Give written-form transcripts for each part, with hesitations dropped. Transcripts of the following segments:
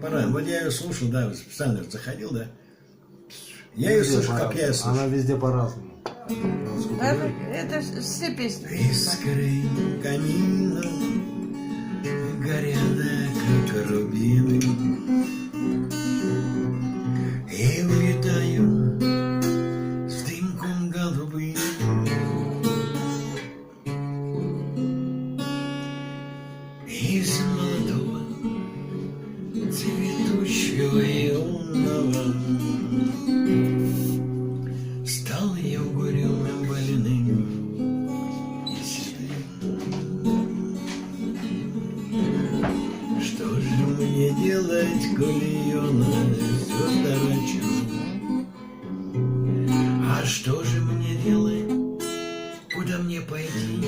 Пора. Вот я ее слушал, да, специально заходил, да. Я ее слышу, как я ее слышу. Она везде по-разному. Это все песни. Искры камина горят, как рубины, и улетаю с дымком голубым. Из молодого цветущего юного стал я угрюмым, больным и седым. Что же мне делать, коли юность все дорочу? А что же мне делать, куда мне пойти?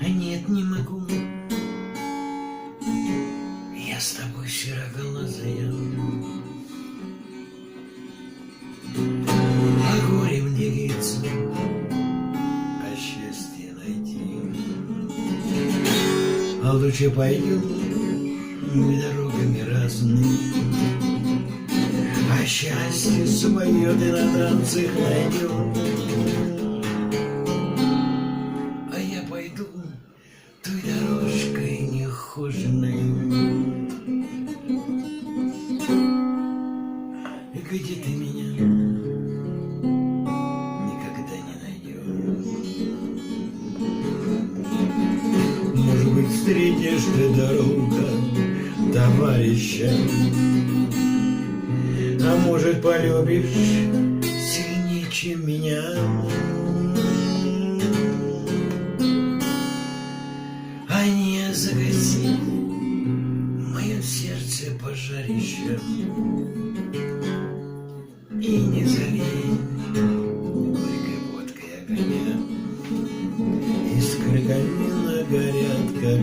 А нет, не могу. Я с тобой сероглазая, а горем делиться, а счастье найти. А лучше пойдем мы дорогами разными, а счастье свое ты на танцах найдем. А я пойду той дорожкой нехоженной, где ты меня никогда не найдешь. Может быть, встретишь ты, дорога, товарища, а может, полюбишь сильнее, чем меня. А не загаси мое сердце пожарищем и не залей горькой водкой огня. Искры камина горят, как